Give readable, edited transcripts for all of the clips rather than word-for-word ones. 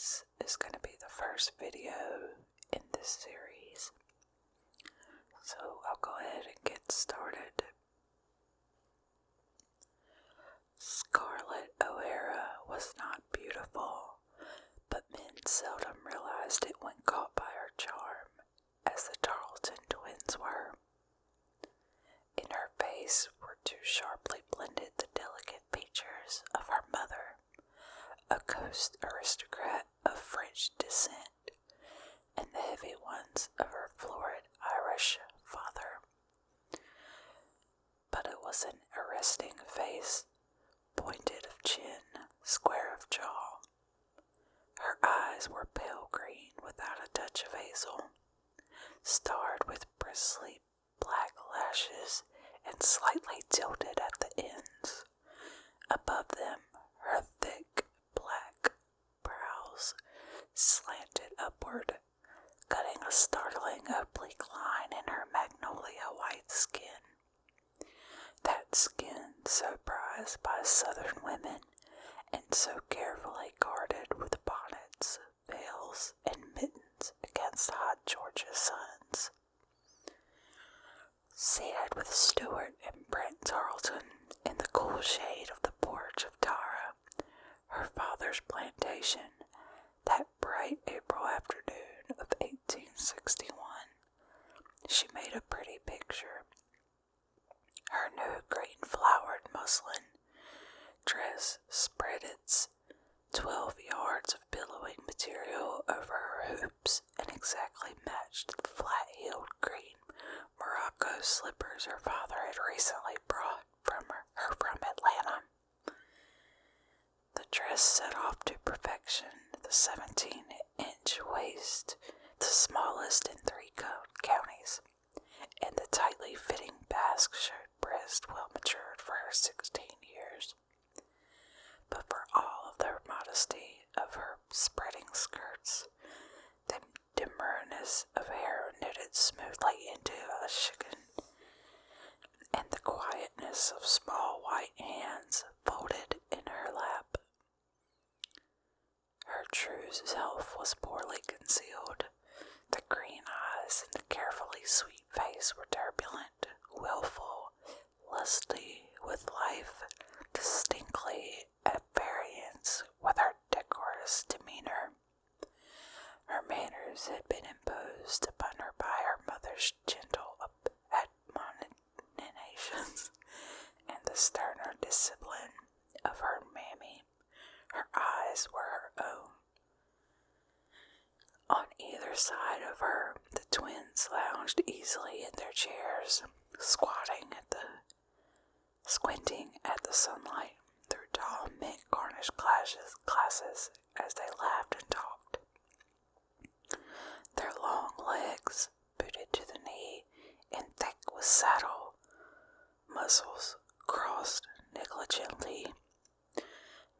This is going to be the first video in this series, so I'll go ahead and get started. Scarlett O'Hara was not beautiful, but men seldom realized it when caught by her charm, as the Tarleton twins were. In her face were too sharply blended the delicate features of her mother, a coast aristocrat of French descent, and the heavy ones of her florid Irish father. But it was an arresting face, pointed of chin, square of jaw. Her eyes were pale green without a touch of hazel, starred with bristly black lashes and slightly tilted at the ends. Above them, her thick black brows slanted upward, cutting a startling oblique line in her magnolia white skin. That skin so prized by southern women and so carefully guarded with bonnets, veils, and mittens against hot Georgia suns. Seated with Stuart and Brent Tarleton in the cool shade of the porch of Tara, her father's plantation, that bright April afternoon of 1861, she made a pretty picture. Her new green flowered muslin dress spread its 12 yards of billowing material over her hoops and exactly matched the flat-heeled green Morocco slippers her father had recently brought from her from Atlanta. The dress set off to perfection the 17-inch waist, the smallest in 3 counties, and the tightly fitting basque shirt breast well matured for her 16 years. But for all of the modesty of her spreading skirts, the demureness of hair knitted smoothly into a chicken, and the quietness of small white hands folded in her lap. Her true self was poorly concealed. The green eyes and the carefully sweet face were turbulent, willful, lusty with life, distinctly at variance with her decorous demeanor. Her manners had been imposed upon her by her mother's gentle admonitions and the sterner discipline of her mammy. Her eyes were her own. On either side of her, the twins lounged easily in their chairs, squinting at the sunlight through tall mint-garnished glasses as they laughed and talked. Their long legs, booted to the knee and thick with saddle muscles, crossed negligently.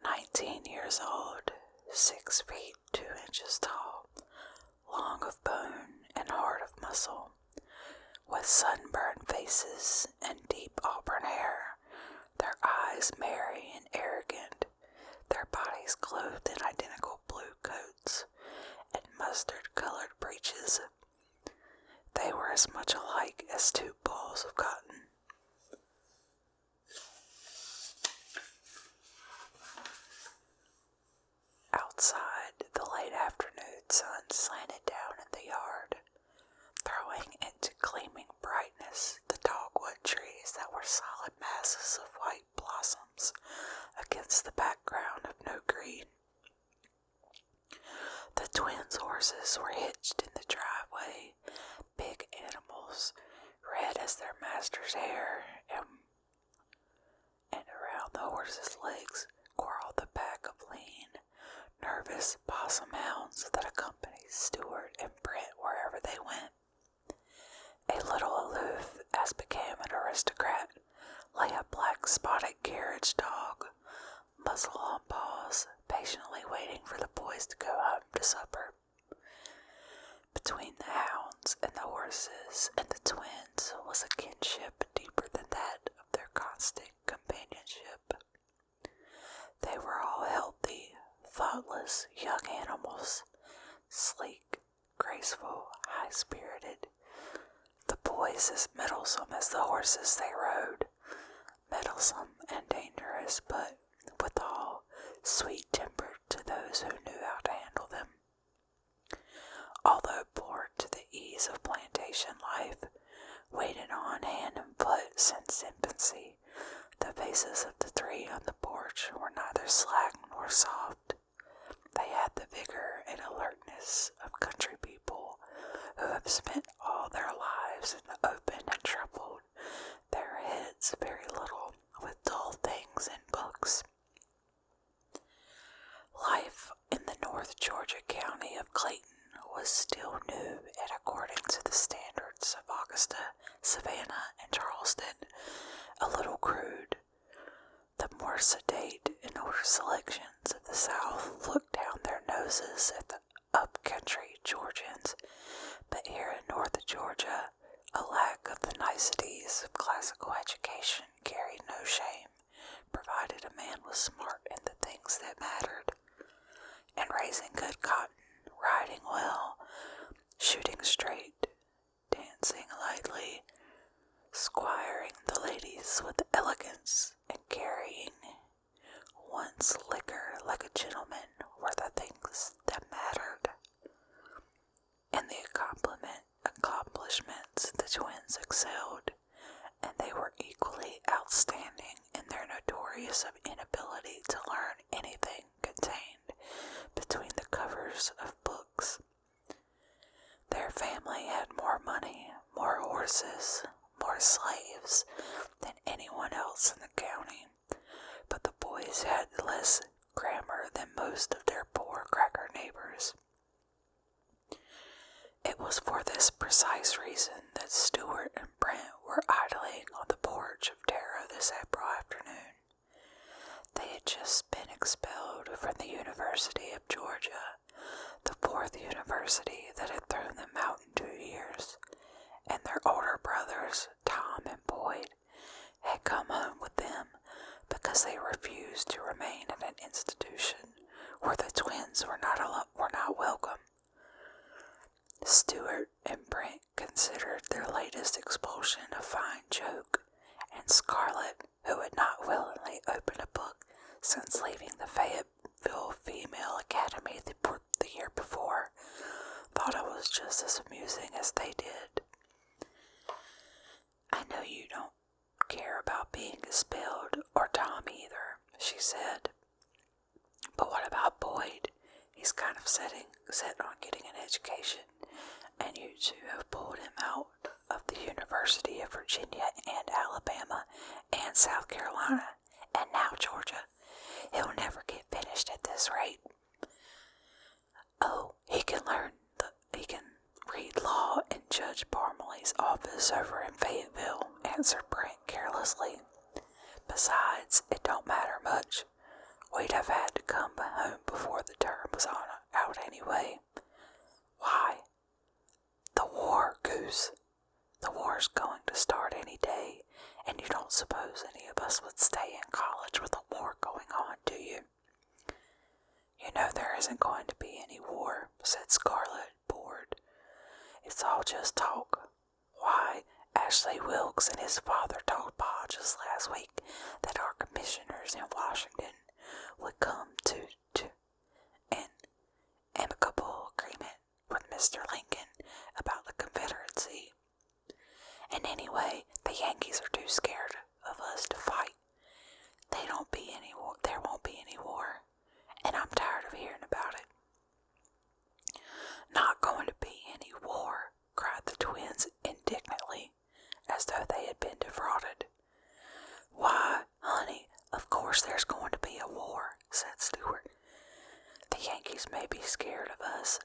19 years old, 6 feet 2 inches tall, long of bone and hard of muscle, with sunburned faces and deep auburn hair, their eyes merry and arrogant, their bodies clothed in identical blue coats and mustard-colored breeches. They were as much alike as 2 balls of cotton. Outside, the late afternoon sun slanted down in the yard, throwing into gleaming brightness the dogwood trees that were solid masses of white blossoms against the background of no green. The twins' horses were hitched in the driveway, big animals, red as their master's hair, and around the horses' legs quarreled the pack of lean, nervous possum hounds that accompanied Stuart and Brent wherever they went. A little aloof, as became an aristocrat, lay a black spotted carriage dog, muzzle on paws, patiently waiting for the boys to go home to supper. Between the hounds and the horses and the twins was a kinship deeper than that of their constant companionship. They were all healthy, thoughtful, thoughtless young animals, sleek, graceful, high-spirited. The boys as meddlesome as the horses they rode, meddlesome and dangerous, but withal sweet-tempered to those who knew how to handle them. Although born to the ease of plantation life, waited on hand and foot since infancy, the faces of the three on the porch were neither slack nor soft. They had the vigor and alertness of country people who have spent all their lives in the open and troubled their heads very little with dull things and books. Life in the North Georgia county of Clayton was still new and, according to the standards of Augusta, Savannah, and Charleston, a little crude. The more sedate and older selections of the South looked down their noses at the up-country Georgians, but here in North Georgia, a lack of the niceties of classical education carried no shame, provided a man was smart in the things that mattered. And raising good cotton, riding well, shooting straight, dancing lightly, squiring the ladies with elegance, and carrying one's liquor like a gentleman were the things that mattered. In the accomplishments the twins excelled, and they were equally outstanding in their notorious inability to learn anything contained between the covers of books. Their family had more money, more horses, more slaves than anyone else in the county, but the boys had less grammar than most of their poor cracker neighbors. It was for this precise reason that Stewart and Brent were idling on the porch of Tara this April afternoon. They had just been expelled from the University of Georgia, the fourth university that had thrown them out in 2 years, and their older brothers, Tom and Boyd, had come home with them because they refused to remain in an institution where the twins were not welcome. Stewart and Brent considered their latest expulsion a fine joke, and Scarlett, who had not willingly opened a book since leaving the Fayetteville Female Academy the year before, thought it was just as amusing as they did. "I know you don't care about being expelled, or Tom either," she said. "But what about Boyd? He's kind of set on getting an education, and you two have pulled him out of the University of Virginia and Alabama and South Carolina, and now Georgia. He'll never get finished at this rate." "Oh, he can read law in Judge Parmalee's office over in Fayetteville," answered Brent carelessly. "Besides, it don't matter much. We'd have had to come home before the term was out anyway." "Why?" "The war, Goose. The war's going to start any day, and you don't suppose any of us would stay in college with a war going on, do you?" "You know there isn't going to be any war," said Scarlett, bored. "It's all just talk. Why, Ashley Wilkes and his father told Pa just last week that our commissioners in Washington would come to an amicable agreement with Mr. Lincoln about the Confederacy. And anyway, the Yankees are too scared of us to fight. There won't be any war, and I'm tired of hearing about it." "Not going to be any war," cried the twins indignantly, as though they had been defrauded. "Why, honey, of course there's going to be a war," said Stewart. "The Yankees may be scared of us,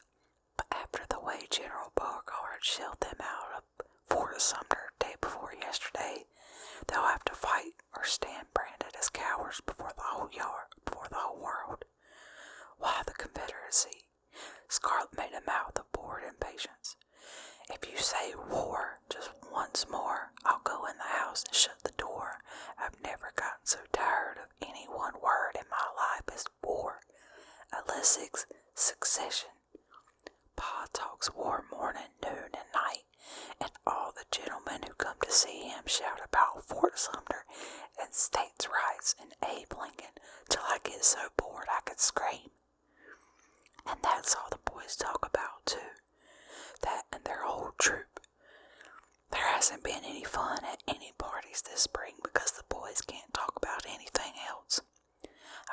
but after the way General Beauregard shelled them out of Fort Sumter day before yesterday, they'll have to fight or stand branded as cowards before the whole world. Why, the Confederacy." Scarlett made a mouth of bored impatience. "If you say war just once more, I'll go in the house and shut the door. I've never gotten so tired of any one word in my life as war. Unless so bored I could scream. And that's all the boys talk about, too. That and their whole troop. There hasn't been any fun at any parties this spring because the boys can't talk about anything else.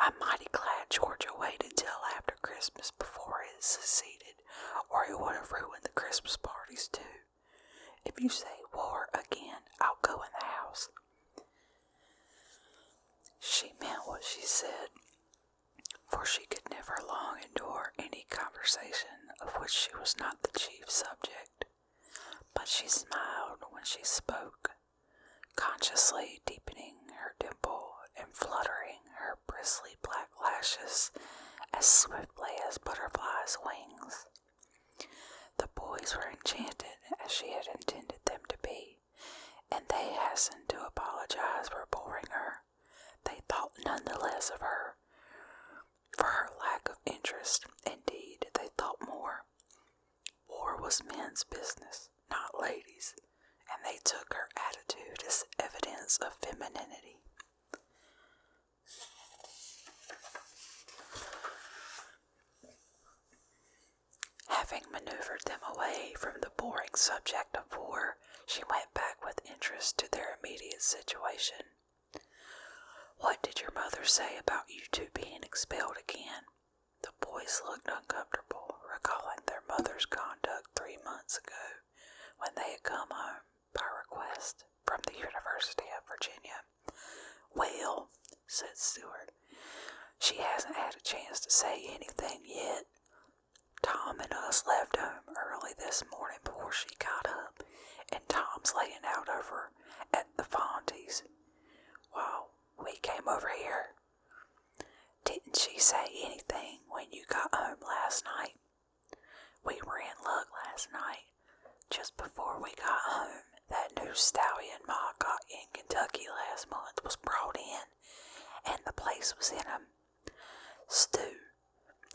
I'm mighty glad Georgia waited till after Christmas before it seceded, or it would have ruined the Christmas parties too. If you say war again, I'll go in the house. She meant what she said, for she could never long endure any conversation of which she was not the chief subject. But she smiled when she spoke, consciously deepening her dimple and fluttering her bristly black lashes as swiftly as butterflies' wings. The boys were enchanted as she had intended them to be, and they hastened to apologize for boring her. They thought none the less of her for her lack of interest. Indeed, they thought more. War was men's business, not ladies', and they took her attitude as evidence of femininity. Having maneuvered them away from the boring subject of war, she went back with interest to their immediate situation. What did your mother say about you two being expelled again? The boys looked uncomfortable, recalling their mother's conduct 3 months ago, when they had come home by request from the University of Virginia. Well, said Stewart, she hasn't had a chance to say anything yet. Tom and us left home early this morning before she got up, and Tom's laying out over at the Fonties while we came over here. Didn't she say anything when you got home last night? We were in luck last night. Just before we got home, that new stallion Ma got in Kentucky last month was brought in, and the place was in a stew.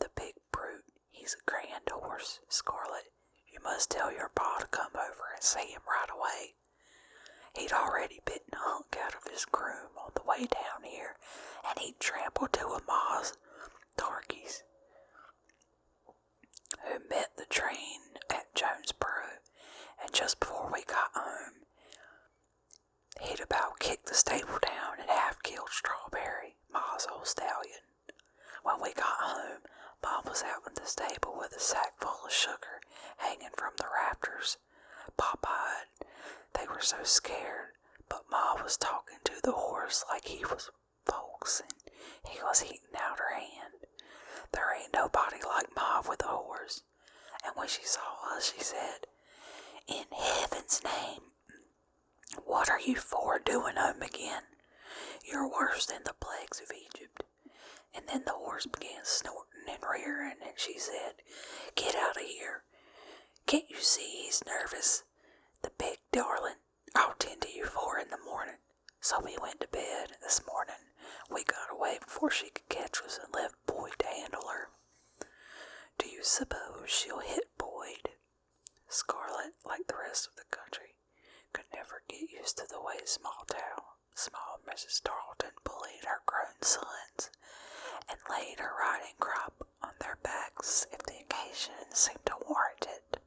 The big brute, he's a grand horse, Scarlet. You must tell your pa to come over and see him right away. He'd already bitten a hunk out of his groom on the way down here, and he'd trampled two of Ma's darkies, who met the train at Jonesboro, and just before we got home, he'd about kicked the stable down and half killed Strawberry, Ma's old stallion. When we got home, Mom was out in the stable with a sack full of sugar hanging from the rafters. Pop-eyed. They were so scared, but Ma was talking to the horse like he was folks, and he was eating out her hand. There ain't nobody like Ma with a horse. And when she saw us, she said, "In heaven's name, what are you for doing home again? You're worse than the plagues of Egypt." And then the horse began snorting and rearing, and she said, "Get out of here. Can't you see he's nervous? The big darling, I'll tend to you 4 in the morning." So we went to bed this morning. We got away before she could catch us and left Boyd to handle her. Do you suppose she'll hit Boyd? Scarlet, like the rest of the country, could never get used to the way small Mrs. Tarleton bullied her grown sons and laid her riding crop on their backs if the occasion seemed to warrant it.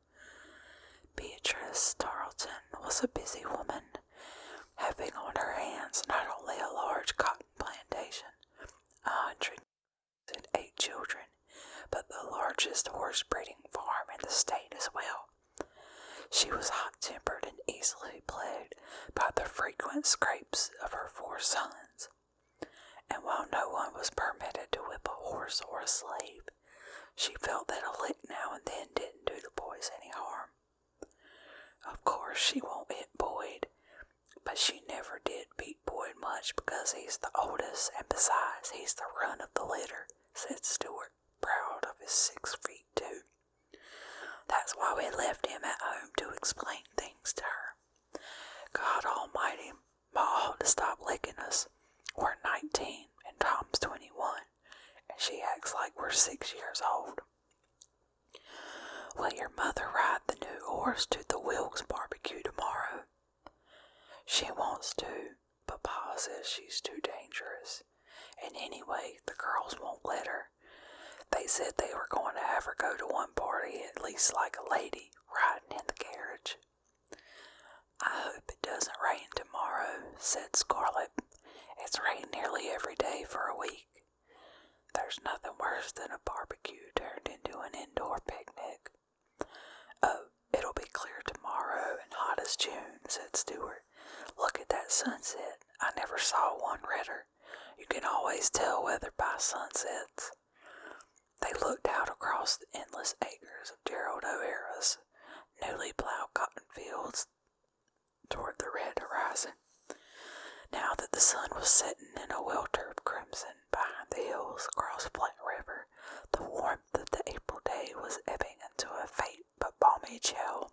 Beatrice Tarleton was a busy woman, having on her hands not only a large cotton plantation, 108 children, but the largest horse-breeding farm in the state as well. She was hot-tempered and easily plagued by the frequent scrapes of her 4 sons, and while no one was permitted to whip a horse or a slave, she felt that a lick now and then didn't do the boys any harm. Of course she won't hit Boyd, but she never did beat Boyd much because he's the oldest, and besides, he's the run of the litter, said Stewart, proud of his 6 feet 2. That's why we left him at home to explain things to her. God almighty, Ma ought to stop licking us. We're 19 and Tom's 21, and she acts like we're 6 years old. Will your mother ride the new horse to the Wilkes barbecue tomorrow? She wants to, but Pa says she's too dangerous, And anyway, the girls won't let her. They said they were going to have her go to one party, at least like a lady, riding in the carriage. I hope it doesn't rain tomorrow, said Scarlet. It's rained nearly every day for a week. There's nothing worse than a barbecue turned into an indoor picnic. Oh, it'll be clear tomorrow and hot as June, said Stuart. Look at that sunset. I never saw one redder. You can always tell weather by sunsets. They looked out across the endless acres of Gerald O'Hara's newly plowed cotton fields toward the red horizon. Now that the sun was setting in a welter of crimson behind the hills across Flat River, the warmth of the April day was ebbing into a faint but balmy chill.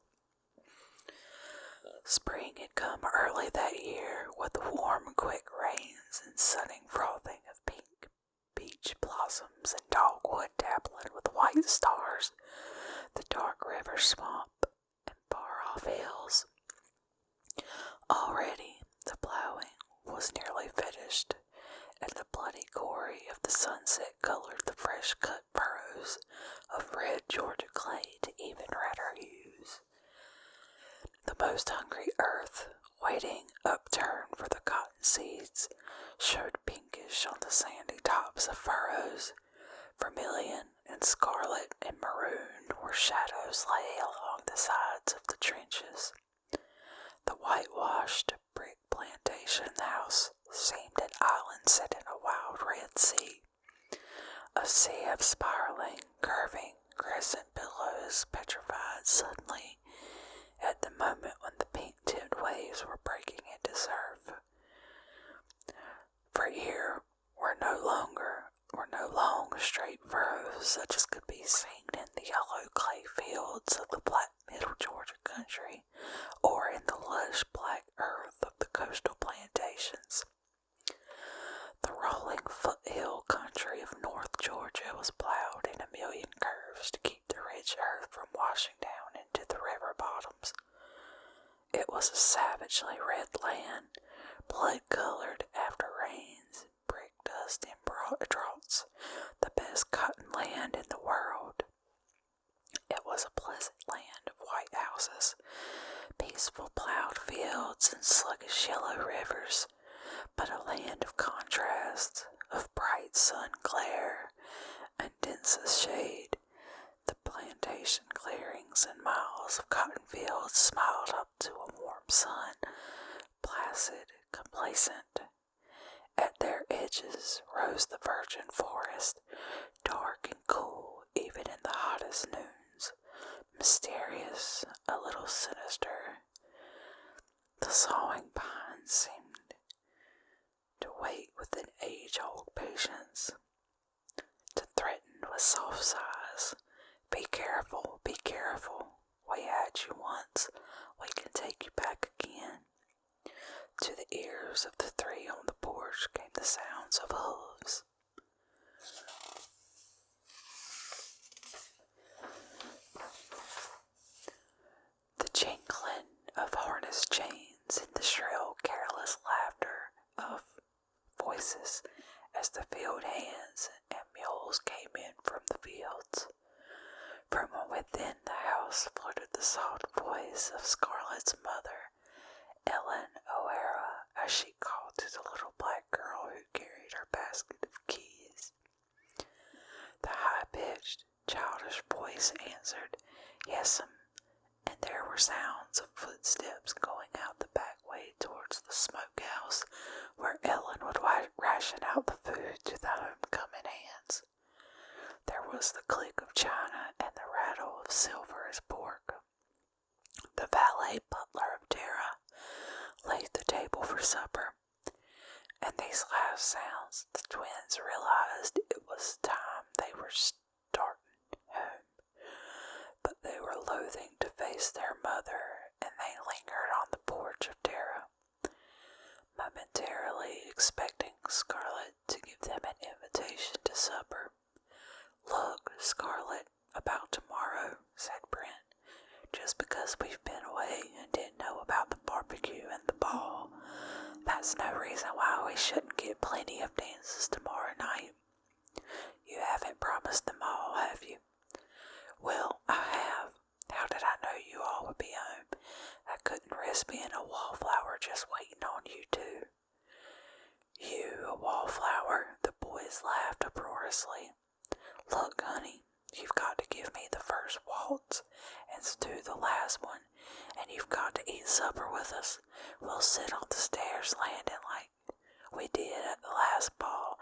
Spring had come early that year, with warm, quick rains and sunning frothing of pink beech blossoms and dogwood dappling with white stars, the dark river swamp, and far-off hills. Already the plowing was nearly finished, and the bloody gory of the sunset colored the fresh-cut furrows of red Georgia clay to even redder hues. The most hungry earth, waiting upturned for the cotton seeds, showed pinkish on the sandy tops of furrows. Vermilion and scarlet and maroon where shadows lay along the sides of the trenches. The whitewashed brick plantation house seemed an island set in a wild red sea. A sea of spiraling, curving crescent billows petrified suddenly at the moment when the pink-tipped waves were breaking into surf. For here were no long straight furrows such as could be seen in the yellow clay fields of the flat middle Georgia country, or in the lush black earth of the coastal plantations. The rolling foothill country of North Georgia was plowed in a million curves to keep the rich earth from washing down into the river bottoms. It was a savagely red land, blood-colored after rains, brick dust and droughts, the best cotton land in the world. It was a pleasant land of white houses, peaceful plowed fields and sluggish yellow rivers, but a land of contrasts, of bright sun glare and densest shade. The plantation clearings and miles of cotton fields smiled up to a warm sun, placid, complacent. At their edges rose the virgin forest, dark and cool even in the hottest noons, mysterious, a little sinister. The sawing pines seemed to wait with an age-old patience, to threaten with soft sighs. Be careful, we had you once, we can take you back again. To the ears of the three on the porch came the sounds of hooves. The jingling of harness chains and the shrill, careless laughter of voices as the field hands and mules came in from the fields. From within the house floated the soft voice of Scarlett's mother, Ellen O'Hara, as she called to the little black girl who carried her basket of keys. The high-pitched, childish voice answered, "Yes'm," and there were sounds of footsteps going out the back way towards the smokehouse, where Ellen would ration out the food to the homecoming hands. There was the click of china and the rattle of silver as pork. The valet butler of Tara laid the table for supper, and these last sounds the twins realized it was time they were starting home. But they were loathing to face their mother, and they lingered on the porch of Tara, momentarily expecting Scarlett to give them an invitation to supper. "Look, Scarlett, about tomorrow," said Brent. "Just because we've been away and didn't know about the barbecue and the ball, that's no reason why we shouldn't get plenty of dances tomorrow night. You haven't promised them all, have you? Well, I have. How did I know you all would be home? I couldn't risk being a wallflower just waiting on you two. You, a wallflower? The boys laughed uproariously. Look, honey, you've got to give me the first waltz, and Stu the last one, and you've got to eat supper with us. We'll sit on the stairs landing like we did at the last ball,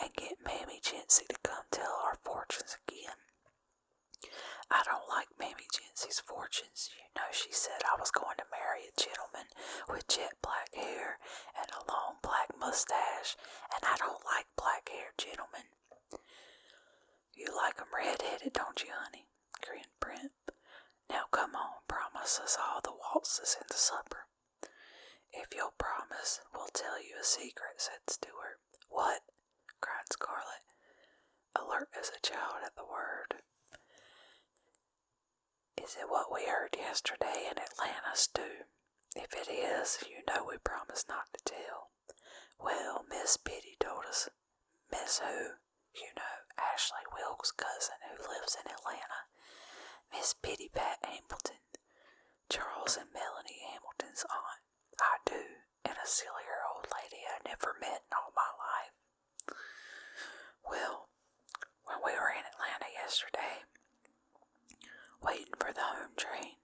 and get Mammy Jency to come tell our fortunes again. I don't like Mammy Jency's fortunes. You know, she said I was going to marry a gentleman with jet black hair and a long black mustache, and I don't like black-haired gentlemen. You like 'em red-headed, don't you, honey? Grinned Brent. Now come on, promise us all the waltzes and the supper. If you'll promise, we'll tell you a secret, said Stuart. What? Cried Scarlet, alert as a child at the word. Is it what we heard yesterday in Atlanta, Stu? If it is, you know we promised not to tell. Well, Miss Biddy told us. Miss who? You know, Ashley Wilkes' cousin who lives in Atlanta. Miss Biddy Pat Hamilton, Charles and Melanie Hamilton's aunt. I do, and a sillier old lady I never met in all my life. Well, when we were in Atlanta yesterday, waiting for the home train,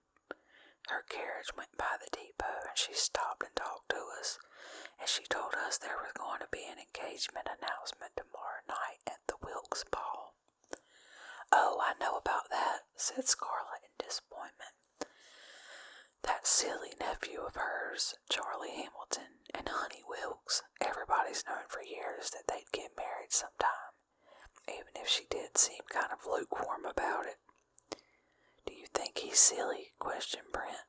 her carriage went by the depot and she stopped and talked to us, and she told us there was going to be an engagement announcement tomorrow night at the Wilkes Ball. Oh, I know about that, said Scarlet in disappointment. That silly nephew of hers, Charlie Hamilton, and Honey Wilkes, everybody's known for years that they'd get married sometime, even if she did seem kind of lukewarm about it. Do you think he's silly? Questioned Brent.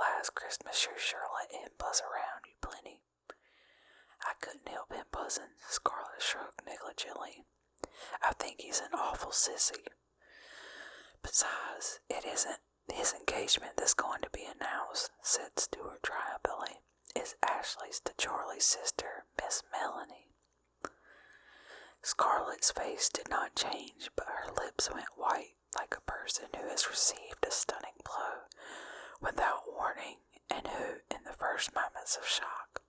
Last Christmas you sure let him buzz around you plenty. I couldn't help him buzzing, Scarlet shrugged negligently. I think he's an awful sissy. Besides, it isn't his engagement that's going to be announced, said Stuart triumphantly. It's Ashley's to Charlie's sister, Miss Melanie. Scarlet's face did not change, but her lips went white like a person who has received a stunning blow without warning, and who, in the first moments of shock,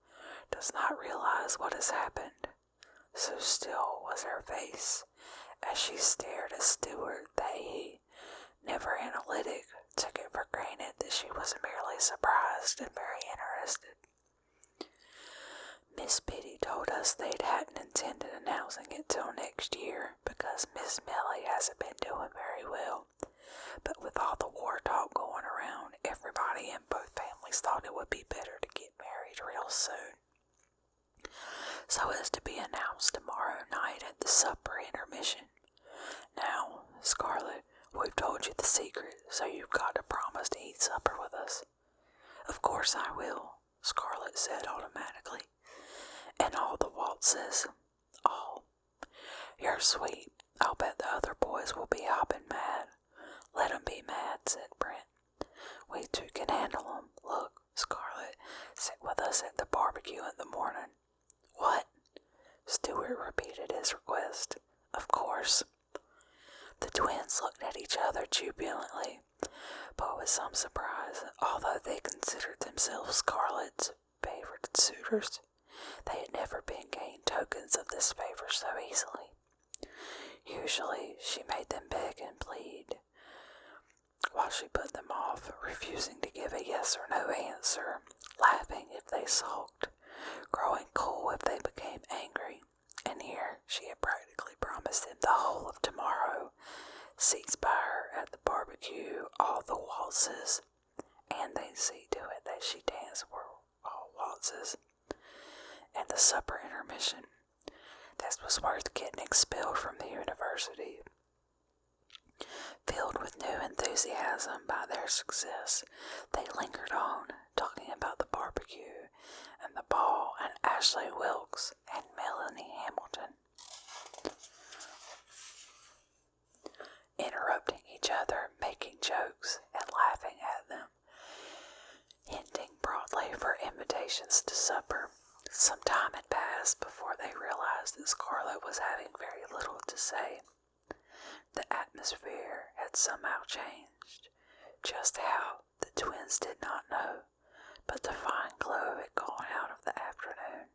does not realize what has happened. So still was her face as she stared at Stuart that he, never analytic, took it for granted that she was merely surprised and very interested. Miss Biddy told us they hadn't intended announcing it till next year because Miss Millie hasn't been doing very well. But with all the war talk going around, everybody in both families thought it would be better to get married real soon. So as to be announced tomorrow night at the supper intermission. Now, Scarlet, we've told you the secret, so you've got to promise to eat supper with us. Of course I will, Scarlet said automatically. And all the waltzes. All. You're sweet. I'll bet the other boys will be hopping mad. Let 'em be mad, said Brent. We two can handle 'em. Look, Scarlet, sit with us at the barbecue in the morning. What? Stuart repeated his request. Of course. The twins looked at each other jubilantly, but with some surprise, although they considered themselves Scarlet's favorite suitors. They had never been gained tokens of this favor so easily. Usually she made them beg and plead, while she put them off, refusing to give a yes or no answer, laughing if they sulked, growing cool if they became angry. And here she had practically promised them the whole of tomorrow, seats by her at the barbecue, all the waltzes, and they'd see to it that she danced for all waltzes, and the supper intermission. This was worth getting expelled from the university. Filled with new enthusiasm by their success, they lingered on, talking about the barbecue and the ball and Ashley Wilkes and Melanie Hamilton, interrupting each other, making jokes, and laughing at them, hinting broadly for invitations to supper. Some time had passed before they The atmosphere had somehow changed. Just how, the twins did not know, but the fine glow had gone out of the afternoon.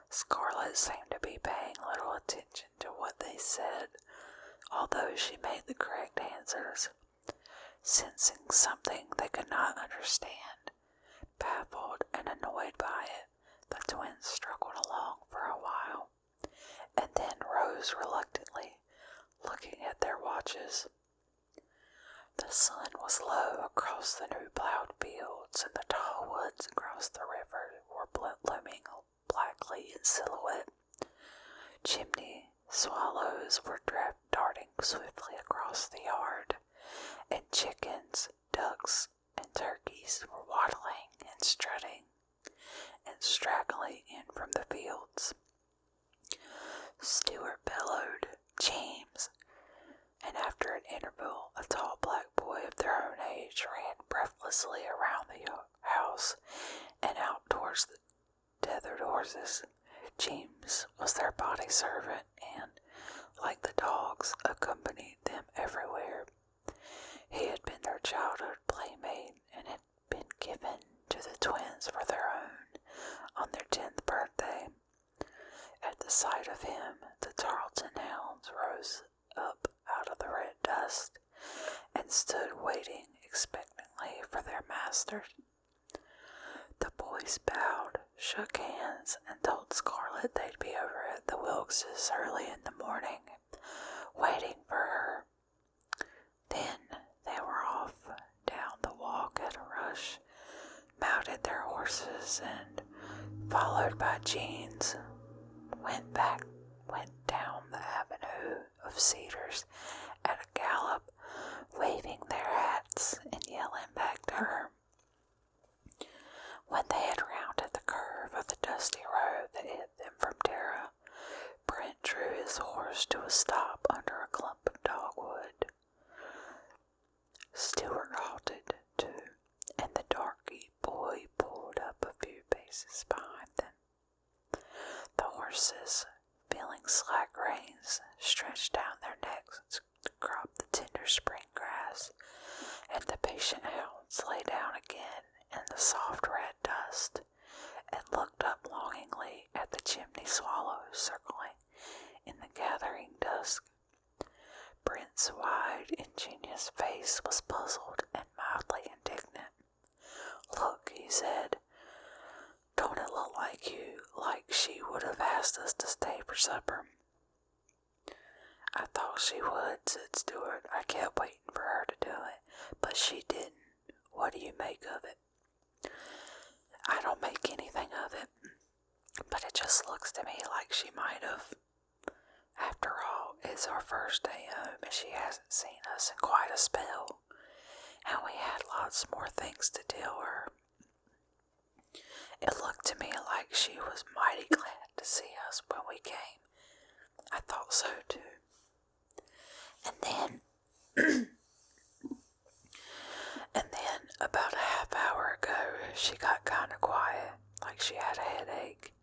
Scarlet seemed to be paying little attention to what they said, although she made the correct answers. Sensing something they could not understand, baffled and annoyed by it, the twins struggled along for a while, and then rose reluctantly, looking at their watches. The sun was low across the new plowed fields, and the tall woods across the river were looming blackly in silhouette. Chimney swallows were darting swiftly across the yard, and chickens, ducks, and turkeys were waddling and strutting and straggling in from the fields. Stewart bellowed, "James!" and after an interval, a tall black boy of their own age ran breathlessly around the house and out towards the tethered horses. James was their body servant and, like the dogs, accompanied them everywhere. He had been their childhood playmate and had been given to the twins for their own on their 10th birthday. At the sight of him, the Tarleton hounds rose up out of the red dust and stood waiting expectantly for their master. The boys bowed, shook hands, and told Scarlet they'd be over at the Wilkses early in the morning, waiting for her. Then they were off down the walk at a rush, mounted their horses, and, followed by Jeans, went down the avenue of cedars at a gallop, waving their hats and yelling back to her. When they had rounded the curve of the dusty road that hid them from Tara, Brent drew his horse to a stop under a clump of dogwood. Stewart halted, too, and the darky boy pulled up a few paces behind them. The horses, feeling slack reins, stretched down their necks to crop the tender spring grass, and the patient hounds lay down again in the soft red dust and looked up longingly at the chimney swallows circling in the gathering dusk. Brent's wide, ingenious face was puzzled and mildly indignant. "Look," he said, "don't it look like she would have asked us to stay for supper?" "I thought she would," said Stewart. "I kept waiting for her to do it, but she didn't. What do you make of it?" "I don't make anything of it, but it just looks to me like she might have. After all, it's our first day home and she hasn't seen us in quite a spell, and we had lots more things to tell her. It looked to me like she was mighty glad to see us when we came. I thought so too. And then about a half hour ago, she got kind of quiet, like she had a headache.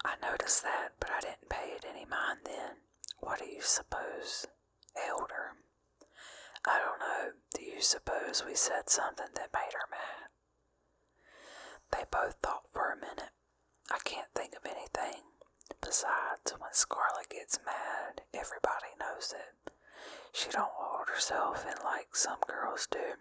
I noticed that, but I didn't pay it any mind then. What do you suppose ailed her?" "I don't know. Do you suppose we said something that made her mad?" They both thought for a minute. "I can't think of anything. Besides, when Scarlet gets mad, everybody knows it. She don't hold herself in like some girls do."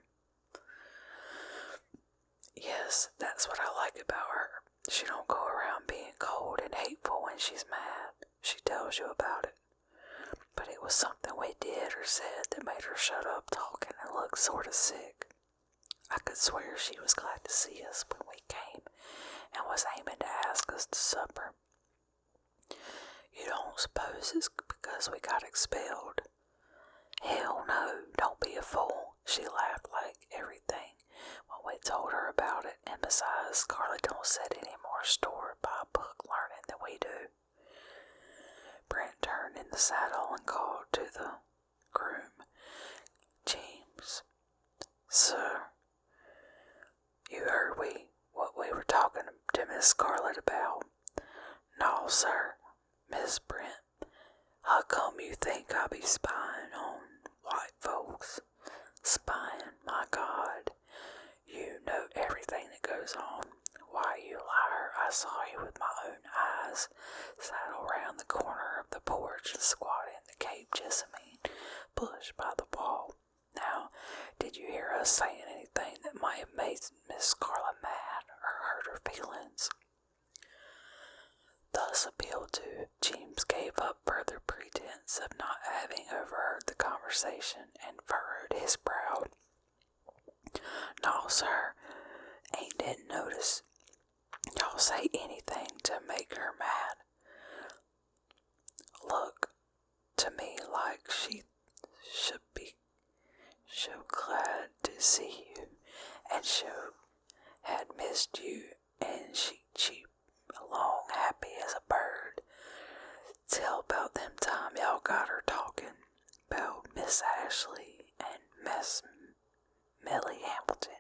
"Yes, that's what I like about her. She don't go around being cold and hateful when she's mad. She tells you about it. But it was something we did or said that made her shut up talking and look sort of sick. I could swear she was glad to see us when we came and was aiming to ask us to supper. You don't suppose it's because we got expelled?" "Hell no, don't be a fool. She laughed like everything when we told her about it, and besides, Scarlet don't set any more store by book learning than we do." Brent turned in the saddle and called to the groom, "James, sir, you heard what we were talking to Miss Scarlet about?" "No, sir, Miss Brent. How come you think I be spying bush by the wall. Now, did you hear us saying anything that might have made Miss Scarlet mad or hurt her feelings? Thus appealed to, James gave up further pretense of not having overheard the conversation and furrowed his brow. No, sir, ain't didn't notice y'all say anything to make her mad. Look to me like she should be so glad to see you, and so had missed you, and she along happy as a bird. Tell about them time y'all got her talking about Miss Ashley and Miss Millie Hamilton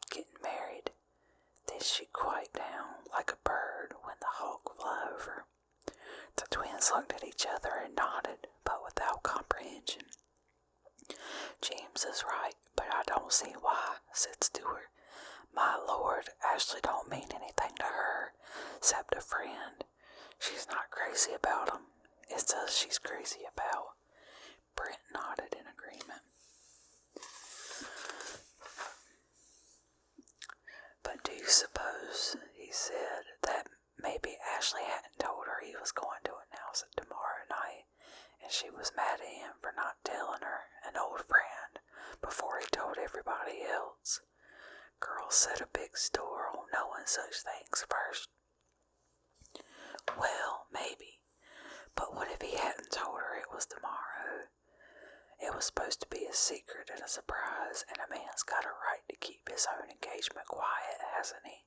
getting married. Then she quiet down like a bird when the hawk fly over. The twins looked at each other and nodded, but without comprehension. James is right, but I don't see why, said Stewart. My lord, Ashley don't mean anything to her, except a friend. She's not crazy about him. It's us she's crazy about. Brent nodded in agreement. But do you suppose, he said, that maybe Ashley hadn't told her he was going to announce it tomorrow night, and she was mad at him for not telling her, an old friend, before he told everybody else? Girls set a big store on knowing such things first. Well, maybe. But what if he hadn't told her it was tomorrow? It was supposed to be a secret and a surprise, and a man's got a right to keep his own engagement quiet, hasn't he?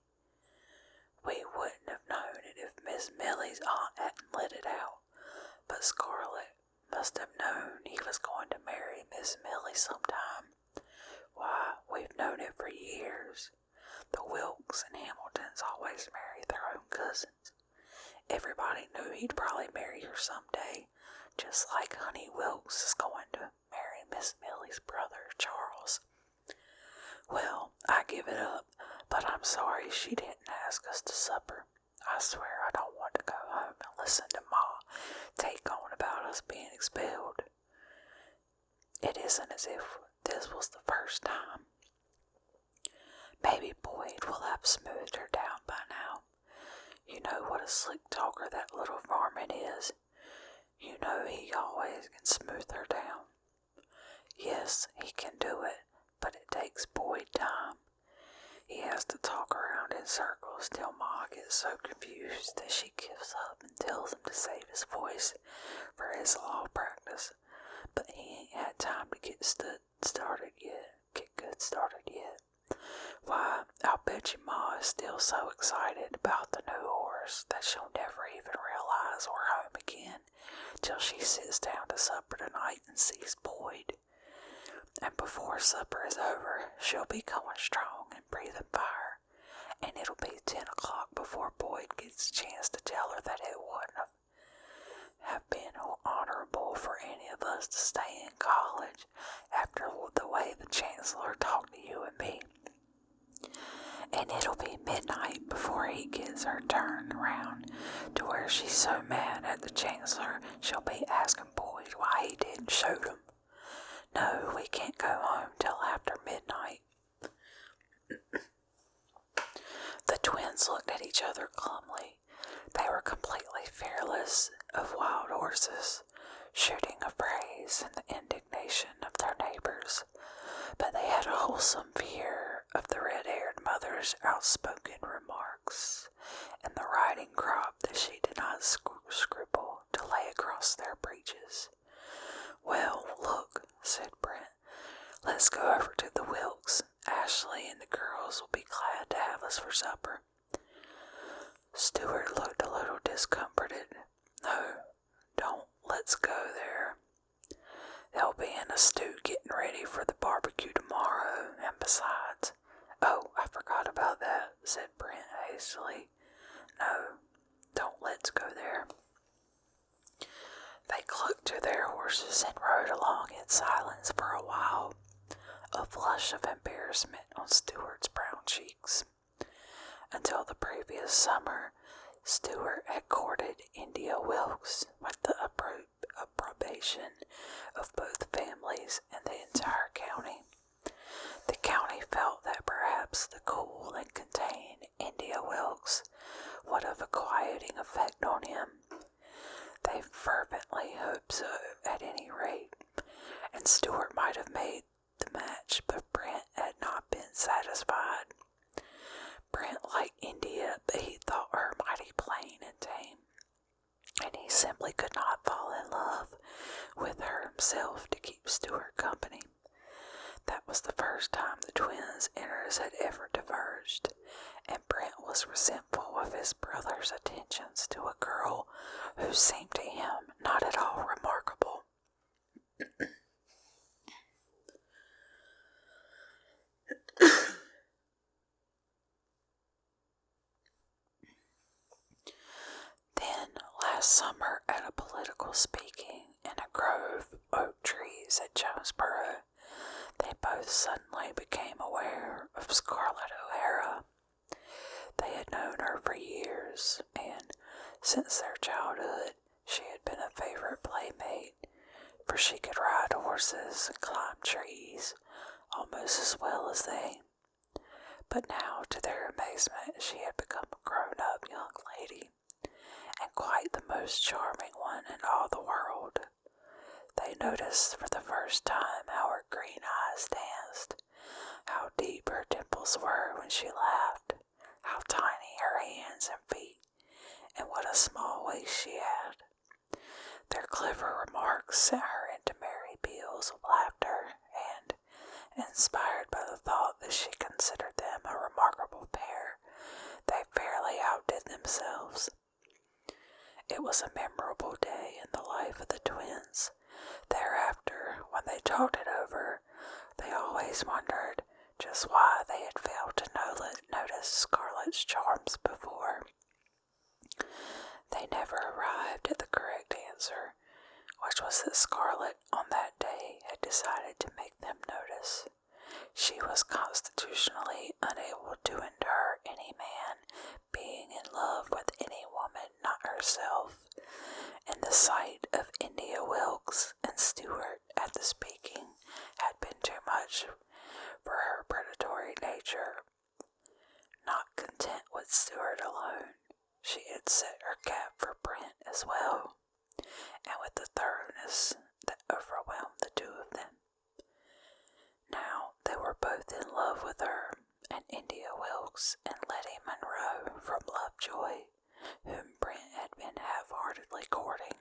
We wouldn't have known it if Miss Millie's aunt hadn't let it out, but Scarlet must have known he was going to marry Miss Millie sometime. Why, we've known it for years. The Wilkes and Hamiltons always marry their own cousins. Everybody knew he'd probably marry her someday, just like Honey Wilkes is going to marry Miss Millie's brother, Charles. Well, I give it up, but I'm sorry she didn't ask us to supper. I swear I don't want to go home and listen to Ma take on about us being expelled. It isn't as if this was the first time. Maybe Boyd will have smoothed her down by now. You know what a slick talker that little varmint is. You know he always can smooth her down. Yes, he can do it, but it takes Boyd time. He has to talk around in circles till Ma gets so confused that she gives up and tells him to save his voice for his law practice. But he ain't had time to get started yet. Why, I'll bet you Ma is still so excited about the new horse that she'll never even realize we're home again till she sits down to supper tonight and sees Boyd. And before supper is over, she'll be going strong and breathing fire, and it'll be 10 o'clock before Boyd gets a chance to tell her that it wouldn't have been honorable for any of us to stay in college after the way the Chancellor talked to you and me. And it'll be midnight before he gets her turned around to where she's so mad at the Chancellor she'll be asking Boyd why he didn't shoot him. No, we can't go home till after midnight. The twins looked at each other glumly. They were completely fearless of wild horses, shooting affrays in the indignation of their neighbors, but they had a wholesome fear of the red-haired mother's outspoken remarks and the riding crop that she did not scruple to lay across their breeches. Well, look, said Brent, let's go over to the Wilkes. Ashley and the girls will be glad to have us for supper. Stewart looked a little discomforted. No, don't let's go there. They'll be in a stew getting ready for the barbecue tomorrow, and besides... Oh, I forgot about that, said Brent hastily. No, don't let's go there. They clucked to their horses and rode along in silence for a while, a flush of embarrassment on Stewart's brown cheeks. Until the previous summer, Stewart had courted India Wilkes with the approbation of both families and the entire county. The county felt that perhaps the cool and contained India Wilkes would have a quieting effect on him. They fervently hoped so, at any rate, and Stuart might have made the match, but Brent had not been satisfied. Brent liked India, but he thought her mighty plain and tame, and he simply could not fall in love with her himself to keep Stuart company. That was the first time the twins' interests had ever diverged, and Brent was resentful of his brother's attentions to a girl who seemed to him not at all remarkable. Then, last summer, at a political speaking in a grove of oak trees at Jonesboro, they both suddenly became aware of Scarlett O'Hara. They had known her for years, and since their childhood, she had been a favorite playmate, for she could ride horses and climb trees almost as well as they. But now, to their amazement, she had become a grown-up young lady, and quite the most charming one in all the world. They noticed for the first time how her green eyes danced, how deep her dimples were when she laughed, how tiny her hands and feet, and what a small waist she had. Their clever remarks sent her into merry peals of laughter, and, inspired by the thought that she considered them a remarkable pair, they fairly outdid themselves. It was a memorable day in the life of the twins. Thereafter, when they talked it over, they always wondered just why they had failed to notice Scarlett's charms before. They never arrived at the correct answer, which was that Scarlett on that day had decided to make them notice. She was constitutionally unable to endure any man being in love with any woman not herself, and the sight of India Wilkes and Stuart at the speaking had been too much for her predatory nature. Not content with Stuart alone, she had set her cap for Brent as well, and with a thoroughness that overwhelmed the two of them. Now they were both in love with her, and India Wilkes and Letty Monroe from Lovejoy, whom Brent had been half-heartedly courting,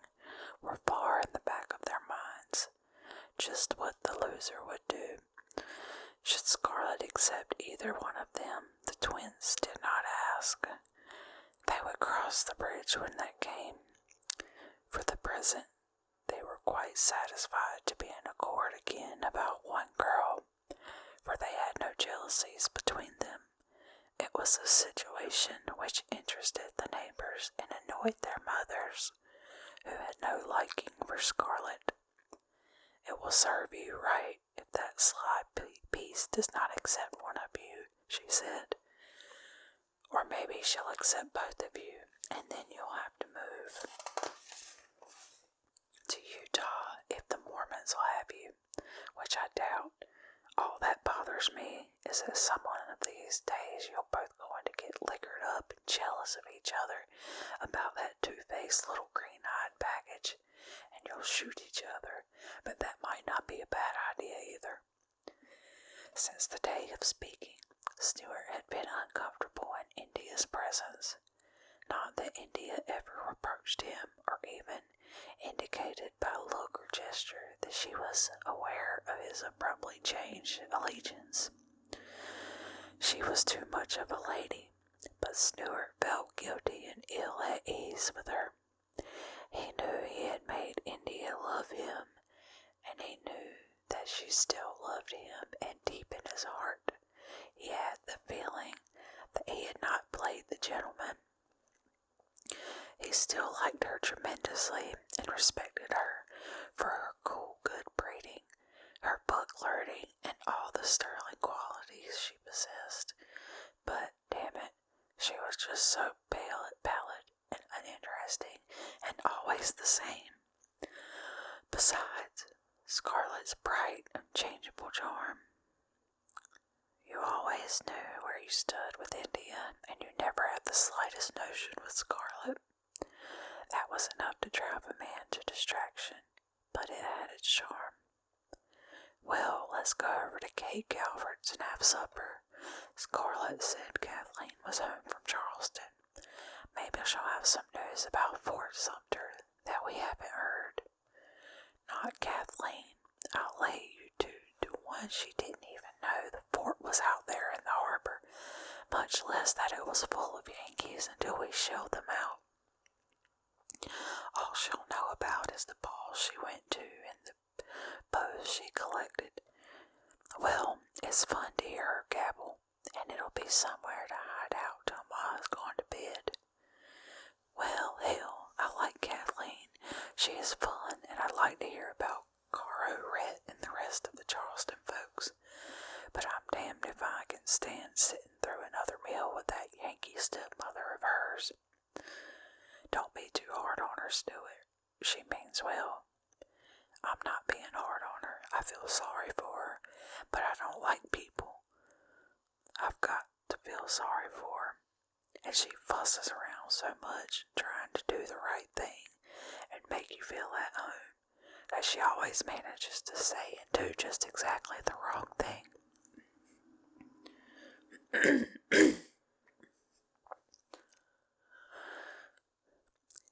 were far in the back of their minds, just what the loser would do. Should Scarlett accept either one of them, the twins did not ask. They would cross the bridge when that came. For the present, they were quite satisfied to be in accord again about one girl, for they had no jealousies between them. It was a situation which interested the neighbors and annoyed their mothers, who had no liking for Scarlett. It will serve you right if that sly piece does not accept one of you, she said. Or maybe she'll accept both of you, and then you'll have to move to Utah if the Mormons will have you, which I doubt. All that bothers me is that some one of these days you're both going to get liquored up and jealous of each other about that two-faced little green-eyed baggage, and you'll shoot each other, but that might not be a bad idea either. Since the day of speaking, Stuart had been uncomfortable in India's presence. Not that India ever reproached him or even indicated by look or gesture that she was aware of his abruptly changed allegiance. She was too much of a lady, but Stuart felt guilty and ill at ease with her. He knew he had made India love him, and he knew that she still loved him, and deep in his heart he had the feeling that he had not played the gentleman. He still liked her tremendously and respected her for her cool good breeding, her book learning, and all the sterling qualities she possessed. But, damn it, she was just so pallid and uninteresting, and always the same. Scarlet's bright, unchangeable charm. You always knew where you stood with India, and you never had the slightest notion with Scarlet. That was enough to drive a man to distraction, but it had its charm. Well, let's go over to Kate Calvert's and have supper. Scarlet said Kathleen was home from Charleston. Maybe she'll have some news about Fort Sumter that we haven't heard. Not Kathleen. I'll lay you two to one she didn't even know the fort was out there in the harbor, much less that it was full of Yankees until we shelled them out. All she'll know about is the balls she went to and the bows she collected. Well, it's fun to hear her gabble, and it'll be somewhere to hide out till Ma's gone to bed. Well, hell, I like Kathleen. She is fun, and I'd like to hear about Caro Rhett and the rest of the Charleston folks. But I'm damned if I can stand sitting through another meal with that Yankee stepmother of hers. Don't be too hard on her, Stewart. She means well. I'm not being hard on her. I feel sorry for her, but I don't like people. I've got to feel sorry for her. And she fusses around so much trying to do the right thing and make you feel at home that she always manages to say and do just exactly the wrong thing.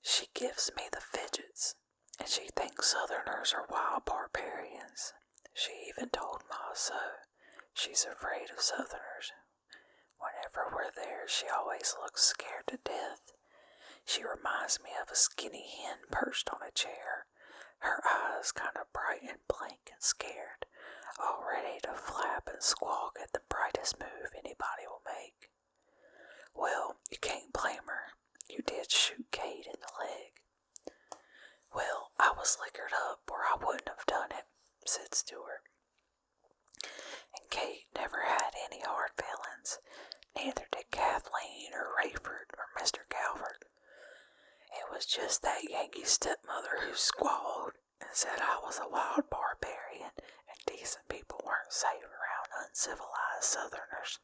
She gives me the fidgets, and she thinks Southerners are wild barbarians. She even told Ma so. She's afraid of Southerners. Whenever we're there, she always looks scared to death. She reminds me of a skinny hen perched on a chair, her eyes kind of bright and blank and scared, all ready to flap and squawk at the brightest move anybody will make. Well, you can't blame her. You did shoot Kate in the leg. Well, I was liquored up or I wouldn't have done it, said Stewart. And Kate never had any hard feelings. Neither did Kathleen or Rayford or Mr. Calvert. It was just that Yankee stepmother who squalled and said I was a wild barbarian and decent people weren't safe around uncivilized Southerners.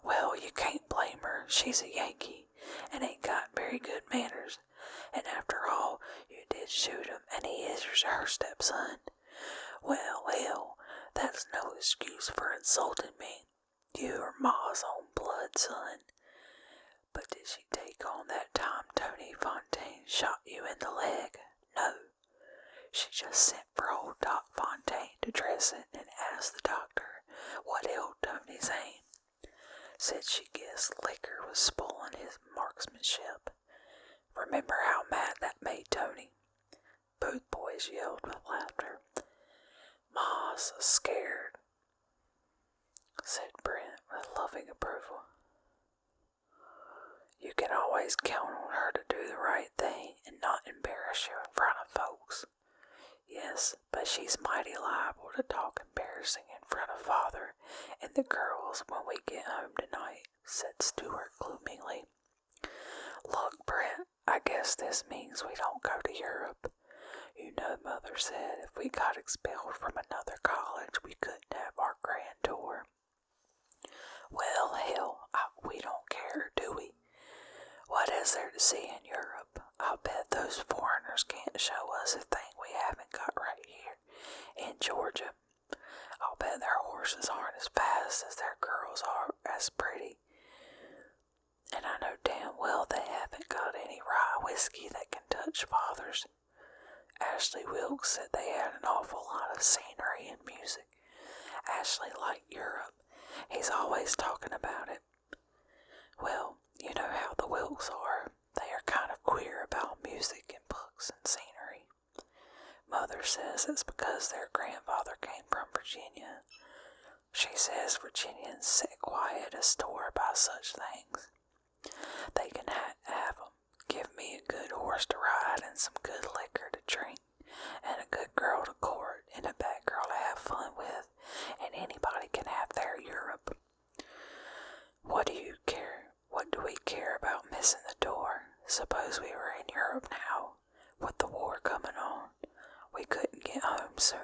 Well, you can't blame her. She's a Yankee and ain't got very good manners. And after all, you did shoot him and he is her stepson. Well, that's no excuse for insulting me. You are Ma's own blood, son. But did she take on that time Tony Fontaine shot you in the leg? No. She just sent for old Doc Fontaine to dress it and asked the doctor what ailed Tony's aim. Said she guessed liquor was spoiling his marksmanship. Remember how mad that made Tony? Both boys yelled with laughter. Ma's scared, said Brent with loving approval. You can always count on her to do the right thing and not embarrass you in front of folks. Yes, but she's mighty liable to talk embarrassing in front of Father and the girls when we get home tonight, said Stewart gloomily. Look, Brent, I guess this means we don't go to Europe. You know, Mother said if we got expelled from another college, we couldn't have our grand tour. Well, hell, we don't care, do we? What is there to see in Europe? I'll bet those foreigners can't show us a thing we haven't got right here in Georgia. I'll bet their horses aren't as fast as their girls are as pretty. And I know damn well they haven't got any rye whiskey that can touch Father's. Ashley Wilkes said they had an awful lot of scenery and music. Ashley liked Europe. He's always talking about it. Well, you know how the Wilkes are. They are kind of queer about music and books and scenery. Mother says it's because their grandfather came from Virginia. She says Virginians sit quiet as store by such things. They can have 'em. Give me a good horse to ride and some good liquor to drink and a good girl to court and a bad girl to have fun with, and anybody can have their Europe. What do you care? What do we care about missing the door? Suppose we were in Europe now, with the war coming on. We couldn't get home soon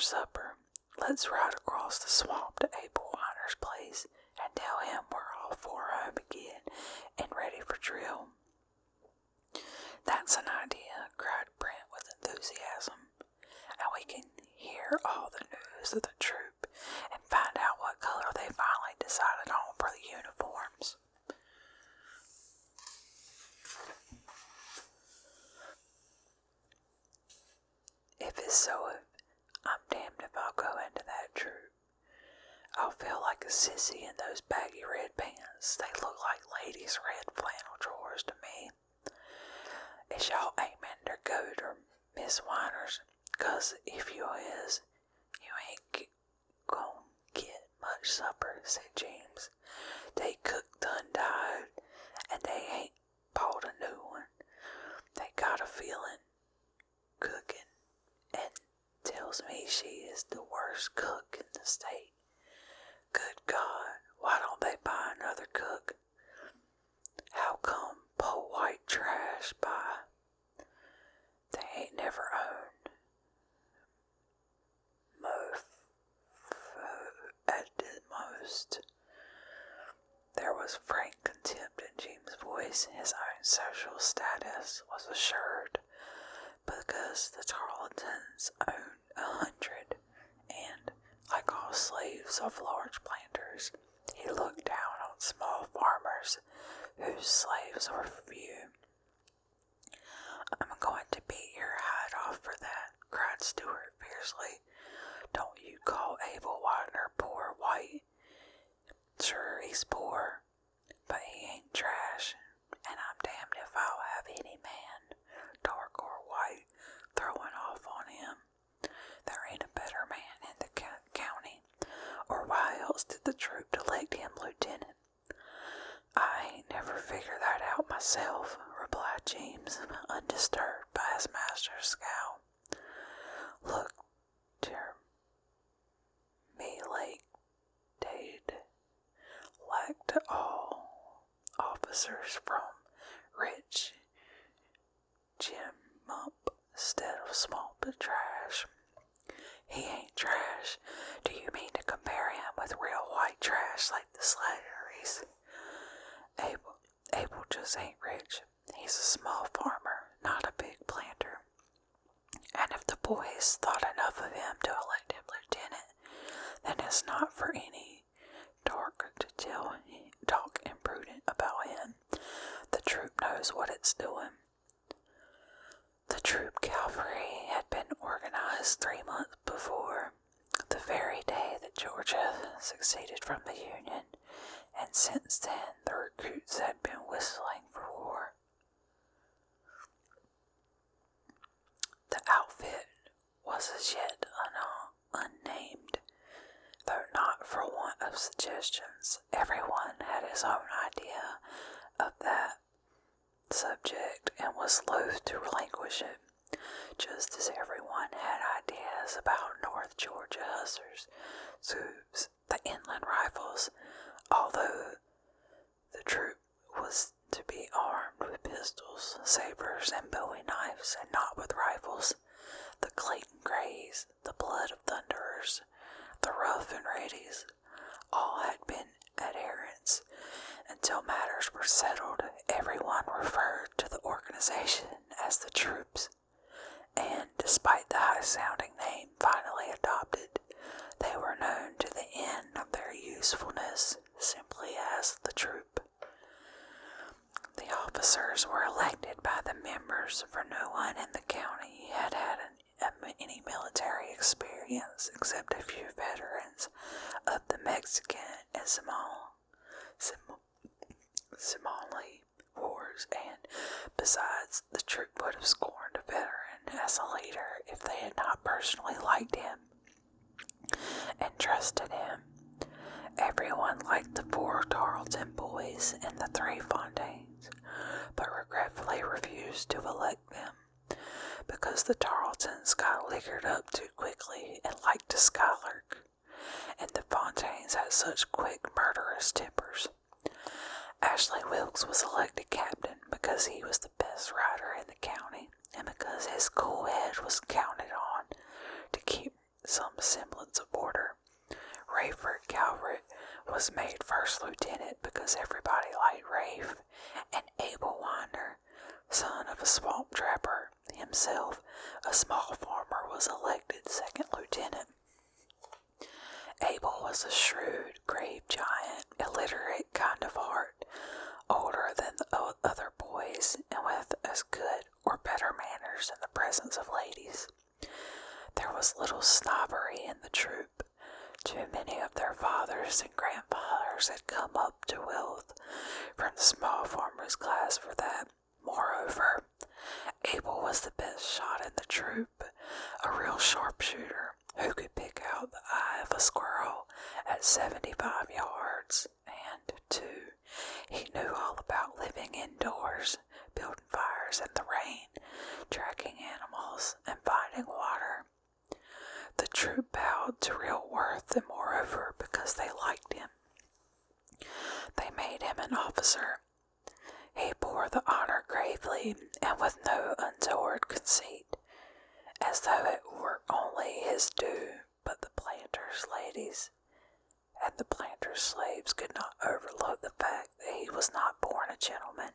supper. Let's ride across the swamp to Abel Weiner's place and tell him we're all for home again and ready for drill." "That's an idea," cried Brent with enthusiasm. "And we can hear all the news of the troop and find out what color they finally decided on for the uniforms." "If it's so, I'm damned if I'll go into that troop. I'll feel like a sissy in those baggy red pants. They look like ladies' red flannel drawers to me. Is y'all aiming to go to Miss Weiner's? 'Cause if you is, you ain't gon' get much supper," said James. "They cook done died, and they ain't bought a new one. They got a feeling cooking, and tells me she is the worst cook in the state. Good God, why don't they buy another cook? How come po' white trash buy? They ain't never owned mofo at the most." There was frank contempt in Jim's voice. His own social status was assured because the Tarletons owned 100, and, like all slaves of large planters, he looked down on small farmers whose slaves were few. "I'm going to beat your hide off for that," cried Stewart fiercely. "Don't you call Abel Widener poor white? Sure, he's poor, but he ain't trash, and I'm damned if I'll have any man, dark or white, throwing off on him. There ain't a better man in the county, or why else did the troop elect him lieutenant?" "I ain't never figured that out myself," replied James, undisturbed by his master's scowl. "Look, dear me, like they'd lacked all officers from rich Jim up instead of small but trash." "He ain't trash. Do you mean to compare him with real white trash like the Slatterys?" Abel just ain't rich. He's a small farmer, not a big planter. And if the boys thought enough of him to elect him lieutenant, then it's not for any dark to talk imprudent about him. The troop knows what it's doing." The troop cavalry had been organized 3 months before, the very day that Georgia seceded from the Union, and since then the recruits had been whistling for war. The outfit was as yet unnamed, though not for want of suggestions. Everyone had his own idea of that subject and was loath to relinquish it, just as everyone had ideas about North Georgia hussars, Zoobs, the inland rifles, although the troop was to be armed with pistols, sabers, and bowie knives, and not with rifles. The Clayton Grays, the Blood of Thunderers, the Rough and Readies, all had been adherents. Until matters were settled, everyone referred to the organization as the troops, and despite the high-sounding name finally adopted, they were known to the end of their usefulness simply as the troop. The officers were elected by the members, for no one in the county had had any military experience except a few veterans of the Mexican and Somali wars, and besides, the troop would have scorned a veteran as a leader if they had not personally liked him and trusted him. Everyone liked the 4 Tarleton boys and the 3 Fontaines, but regretfully refused to elect them, because the Tarletons got liquored up too quickly and liked to skylark, and the Fontaines had such quick, murderous tempers. Ashley Wilkes was elected captain because he was the best rider in the county, and because his cool head was counted on to keep some semblance of order. Rayford Calvert was made first lieutenant because everybody liked Rafe, and Abel Winder, son of a swamp trapper, himself a small farmer, was elected second lieutenant. Abel was a shrewd, grave giant, illiterate kind of heart, older than the other boys, and with as good or better manners in the presence of ladies. There was little snobbery in the troop. Too many of their fathers and grandfathers had come up to wealth from the small farmers' class for that. Moreover, Abel was the best shot in the troop, a real sharpshooter who could pick out the eye of a squirrel at 75 yards, and, too, he knew all about living indoors, building fires in the rain, tracking animals, and finding water. The troop bowed to real worth, and moreover, because they liked him, they made him an officer. He bore the honor gravely and with no untoward conceit, as though it were only his due, but the planters' ladies and the planters' slaves could not overlook the fact that he was not born a gentleman,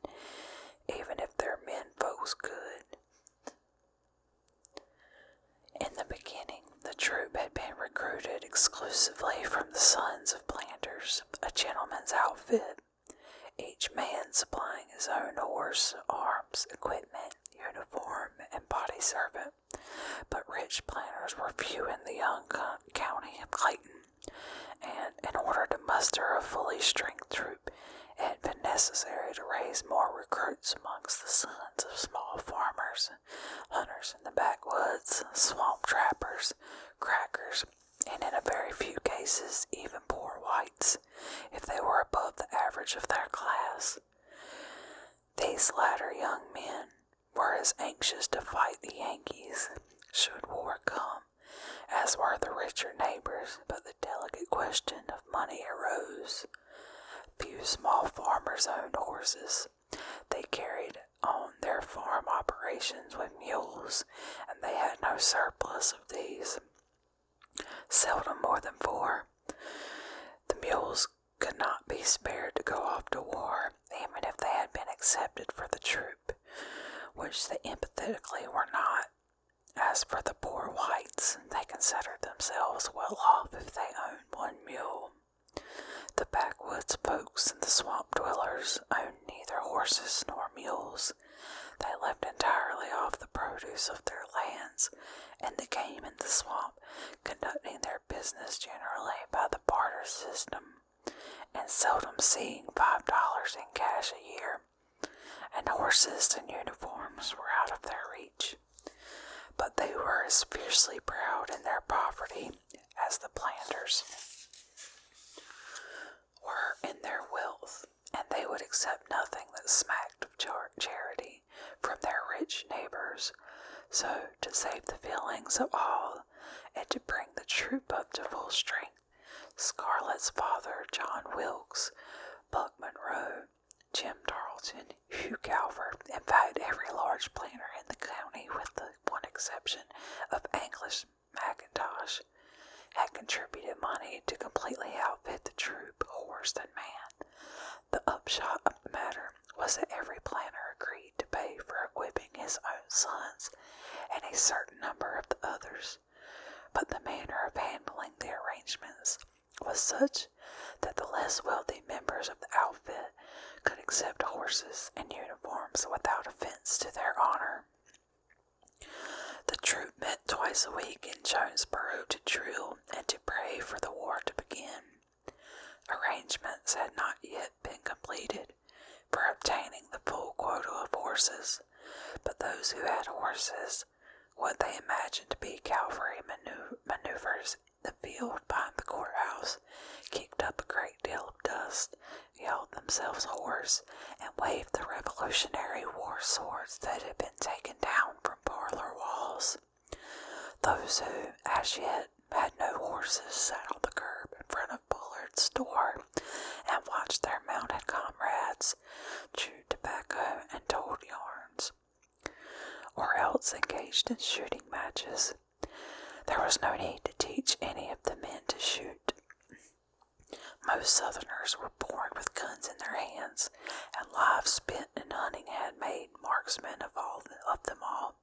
even if their men folks could. In the beginning, the troop had been recruited exclusively from the sons of planters, a gentleman's outfit, each man supplying his own horse, arms, equipment, uniform, and body servant. But rich planters were few in the young county of Clayton, and in order to muster a fully strength troop, it had been necessary to raise more recruits amongst the sons of small farmers, hunters in the backwoods, swamp trappers, crackers, and in a very few cases even poor whites, if they were above the average of their class. These latter young men were as anxious to fight the Yankees, should war come, as were the richer neighbors, but the delicate question of money arose. Few small farmers owned horses. They carried on their farm operations with mules, and they had no surplus of these, seldom more than 4. The mules could not be spared to go off to war, even if they had been accepted for the troop, which they emphatically were not. As for the poor whites, they considered themselves well off if they owned 1 mule. The backwoods folks and the swamp dwellers owned neither horses nor mules. They lived entirely off the produce of their lands and the game in the swamp, conducting their business generally by the barter system, and seldom seeing $5 in cash a year, and horses and uniforms were out of their reach. But they were as fiercely proud in their poverty as the planters were in their wealth, and they would accept nothing that smacked of charity from their rich neighbors. So, to save the feelings of all, and to bring the troop up to full strength, Scarlett's father, John Wilkes, Buck Monroe, Jim Tarleton, Hugh Calvert, in fact every large planter in the county with the one exception of Anglish McIntosh, had contributed money to completely outfit the troop, horse and man. The upshot of the matter was that every planter agreed to pay for equipping his own sons and a certain number of the others, but the manner of handling the arrangements was such that the less wealthy members of the outfit could accept horses and uniforms without offense to their honor. The troop met twice a week in Jonesboro to drill and to pray for the war to begin. Arrangements had not yet been completed for obtaining the full quota of horses, but those who had horses, what they imagined to be cavalry maneuvers in the field behind the courthouse, kicked up a great deal of dust, yelled themselves hoarse, and waved the Revolutionary War swords that had been taken down from parlor walls. Those who, as yet, had no horses sat on the curb in front of Bullard's door and watched their mounted comrades, chewed tobacco and told yarns, or else engaged in shooting matches. There was no need to teach teach any of the men to shoot. Most Southerners were born with guns in their hands, and lives spent in hunting had made marksmen of them all.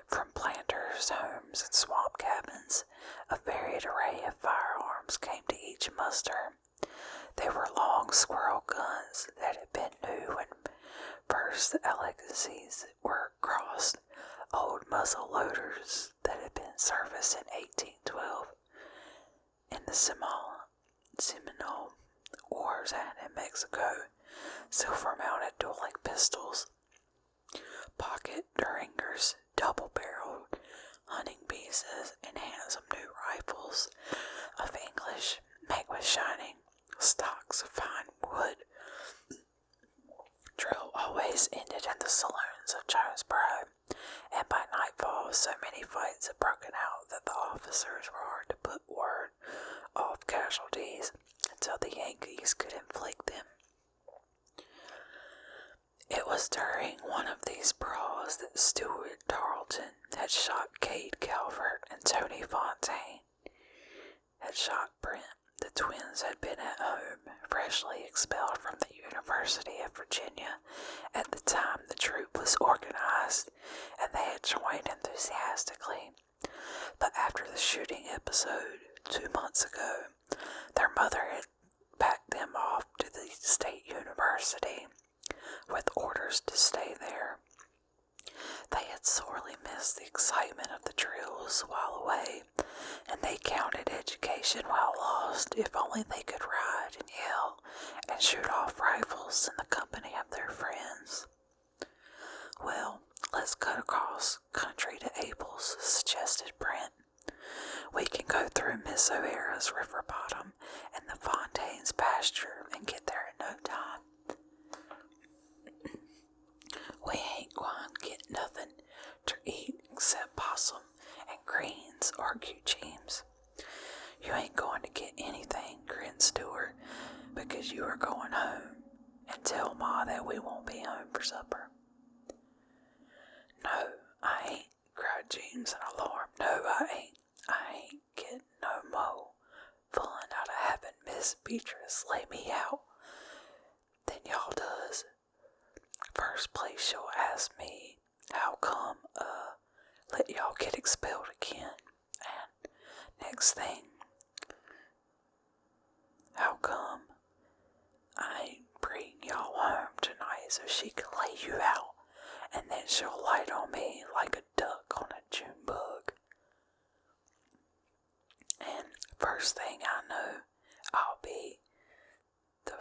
From planters' homes and swamp cabins, a varied array of firearms came to each muster. They were long squirrel guns that had been new when first the legacies were crossed, old muzzle loaders that had been serviced in 1812 in the Seminole Wars and in Mexico, silver-mounted dueling pistols, pocket Derringers, double-barreled hunting pieces, and handsome new rifles of English, made with shining stocks of fine wood. Drill always ended in the saloons of Jonesboro, and by nightfall so many fights had broken out that the officers were hard to put word of casualties until the Yankees could inflict them. It was during one of these brawls that Stuart Tarleton had shot Cade Calvert, and Tony Fontaine had shot Brent. The twins had been at home, freshly expelled from the University of Virginia at the time the troop was organized, and they had joined enthusiastically. But after the shooting episode 2 months ago, their mother had packed them off to the State University with orders to stay there. They had sorely missed the excitement of the drills while away, and they counted education well lost if only they could ride and yell and shoot off rifles in the company of their friends. Well, let's cut across country to Abel's, suggested Brent. We can go through Miss O'Hara's river bottom and the Fontaine's pasture and get there in no time. We ain't going to get nothing to eat except possum and greens, argued James. You ain't going to get anything, grinned Stewart, because you are going home, and tell Ma that we won't be home for supper. No, I ain't, cried James in alarm. No, I ain't. I ain't getting no mo. Fun out of having Miss Beatrice lay me out. Then y'all does. First place she'll ask me, how come, let y'all get expelled again? And next thing, how come I ain't bring y'all home tonight so she can lay you out? And then she'll light on me like a duck on a June bug. And first thing I know, I'll be the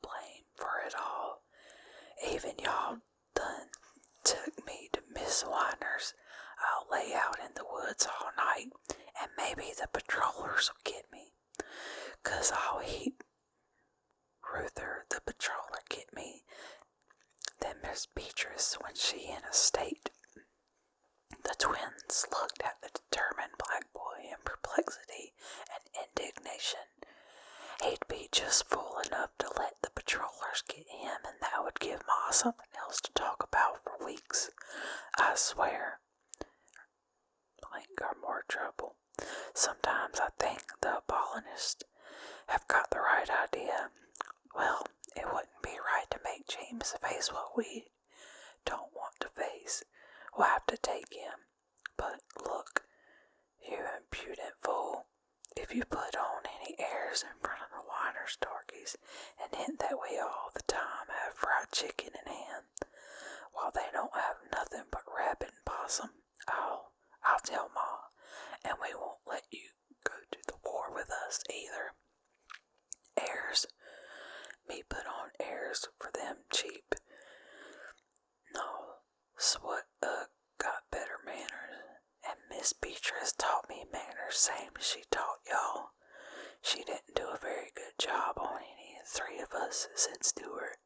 blame for it all. Even y'all done took me to Miss Winer's. I'll lay out in the woods all night, and maybe the patrollers will get me. 'Cause I'll heap Ruther the patroller get me than Miss Beatrice when she in a state. The twins looked at the determined black boy in perplexity and indignation. He'd be just fool enough to let the patrollers get him, and that would give Ma something else to talk about for weeks. I swear. Or more trouble. Sometimes I think the abolitionists have got the right idea. Well, it wouldn't be right to make James face what we don't want to face. We'll have to take him. But look, you impudent fool, if you put on any airs in front of the Winers darkies and hint that we all the time have fried chicken in hand, while they don't have nothing but rabbit and possum, I'll tell Ma, and we won't let you go to the war with us either. Airs? Me put on airs for them cheap. No, Swat got better manners, and Miss Beatrice taught me manners same as she taught y'all. She didn't do a very good job on any of the three of us, said Stewart.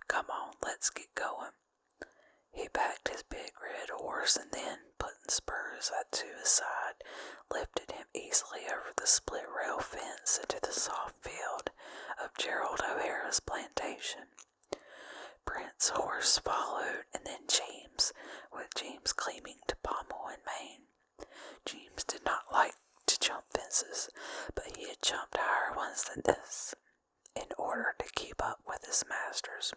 Come on, let's get going. He backed his big red horse, and then, putting spurs to his side, lifted him easily over the split rail fence into the soft field of Gerald O'Hara's plantation. Brent's horse followed, and then James, with James claiming to pommel and mane. James did not like to jump fences, but he had jumped higher ones than this in order to keep up with his masters.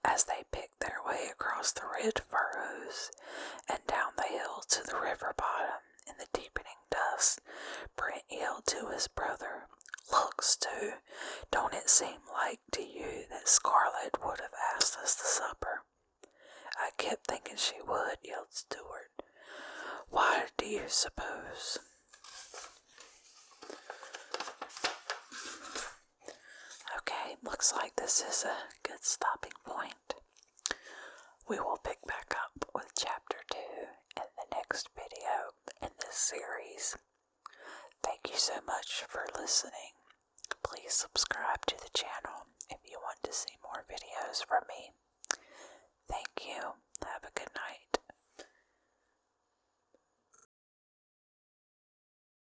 As they picked their way across the red furrows and down the hill to the river bottom in the deepening dusk, Brent yelled to his brother, "Look, Stu, don't it seem like to you that Scarlett would have asked us to supper?" "I kept thinking she would," yelled Stuart. "Why do you suppose?" Okay, looks like this is a good stopping point. We will pick back up with chapter 2 in the next video in this series. Thank you so much for listening. Please subscribe to the channel if you want to see more videos from me. Thank you. Have a good night.